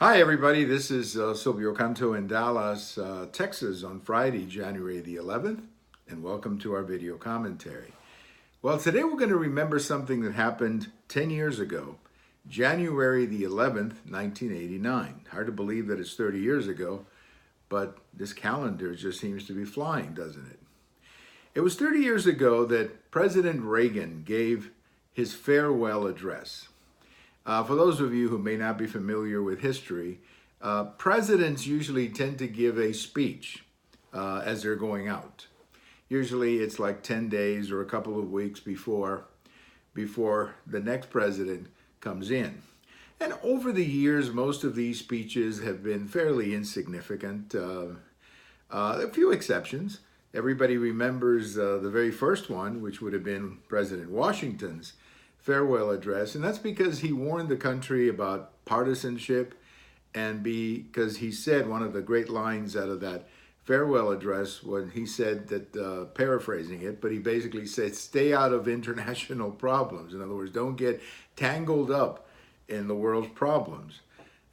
Hi, everybody. This is Silvio Canto in Dallas, Texas on Friday, January the 11th, and welcome to our video commentary. Well, today we're going to remember something that happened 10 years ago, January the 11th, 1989. Hard to believe that it's 30 years ago, but this calendar just seems to be flying, doesn't it? It was 30 years ago that President Reagan gave his farewell address. For those of you who may not be familiar with history, presidents usually tend to give a speech as they're going out. Usually it's like 10 days or a couple of weeks before the next president comes in. And over the years, most of these speeches have been fairly insignificant. A few exceptions. Everybody remembers the very first one, which would have been President Washington's farewell address, and that's because he warned the country about partisanship, and because he said one of the great lines out of that farewell address when he said that, paraphrasing it, but he basically said, stay out of international problems. In other words, don't get tangled up in the world's problems.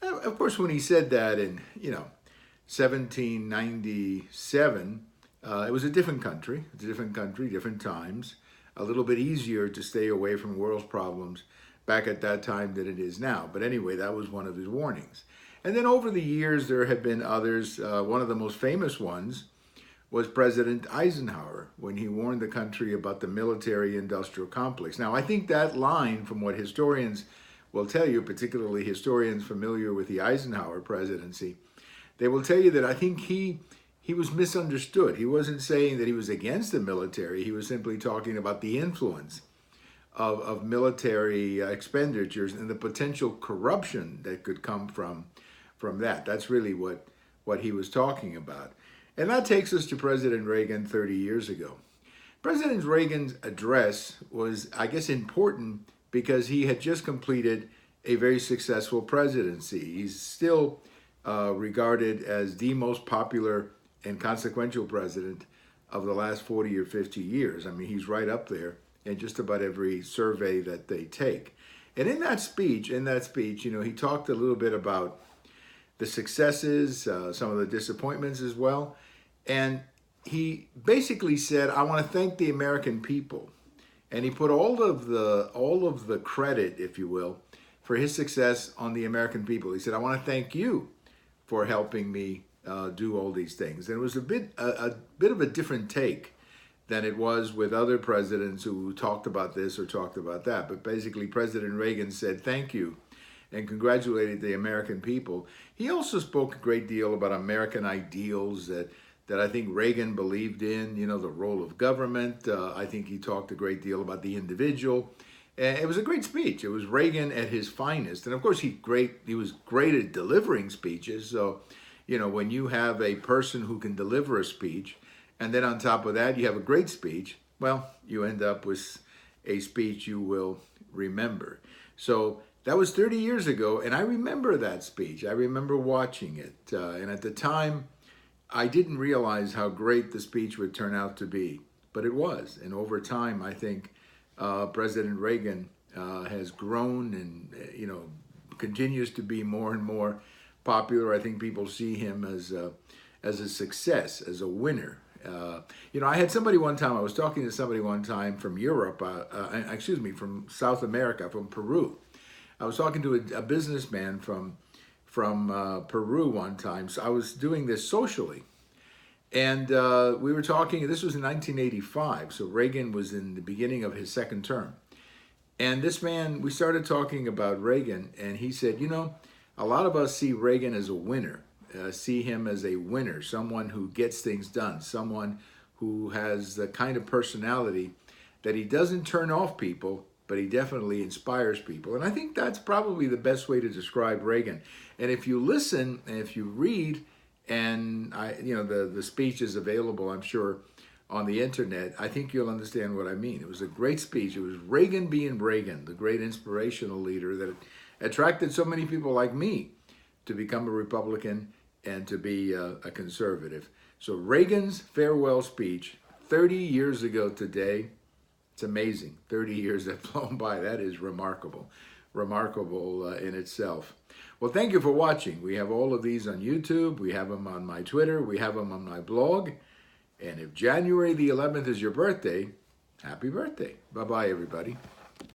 Of course, when he said that in, 1797, it was a different country, different times, a little bit easier to stay away from world's problems back at that time than it is now. But anyway, that was one of his warnings. And then over the years, there have been others. One of the most famous ones was President Eisenhower when he warned the country about the military-industrial complex. Now, I think that line, from what historians will tell you, particularly historians familiar with the Eisenhower presidency, they will tell you that I think he was misunderstood. He wasn't saying that he was against the military. He was simply talking about the influence of military expenditures and the potential corruption that could come from that. That's really what he was talking about. And that takes us to President Reagan 30 years ago. President Reagan's address was, I guess, important because he had just completed a very successful presidency. He's still regarded as the most popular and consequential president of the last 40 or 50 years. I mean, he's right up there in just about every survey that they take. And in that speech, he talked a little bit about the successes, some of the disappointments as well. And he basically said, I want to thank the American people. And he put all of the credit, if you will, for his success on the American people. He said, I want to thank you for helping me do all these things. And it was a bit of a different take than it was with other presidents who talked about this or talked about that. But basically, President Reagan said thank you and congratulated the American people. He also spoke a great deal about American ideals that I think Reagan believed in, the role of government. I think he talked a great deal about the individual. And it was a great speech. It was Reagan at his finest. And of course, he was great at delivering speeches. So, when you have a person who can deliver a speech, and then on top of that, you have a great speech, well, you end up with a speech you will remember. So that was 30 years ago, and I remember that speech. I remember watching it. And at the time, I didn't realize how great the speech would turn out to be, but it was. And over time, I think President Reagan has grown and, continues to be more and more popular. I think people see him as a success, as a winner. I had somebody one time, I was talking to somebody one time from Europe, from South America, from Peru. I was talking to a businessman from Peru one time. So I was doing this socially. And we were talking, this was in 1985, so Reagan was in the beginning of his second term. And this man, we started talking about Reagan, and he said, a lot of us see Reagan as a winner, see him as a winner, someone who gets things done, someone who has the kind of personality that he doesn't turn off people, but he definitely inspires people. And I think that's probably the best way to describe Reagan. And if you listen and if you read, and the speech is available, I'm sure, on the internet, I think you'll understand what I mean. It was a great speech. It was Reagan being Reagan, the great inspirational leader that attracted so many people like me to become a Republican and to be a conservative. So Reagan's farewell speech 30 years ago today, it's amazing. 30 years have flown by. That is remarkable. remarkable in itself. Well, thank you for watching. We have all of these on YouTube. We have them on my Twitter. We have them on my blog. And if January the 11th is your birthday, happy birthday. Bye-bye, everybody.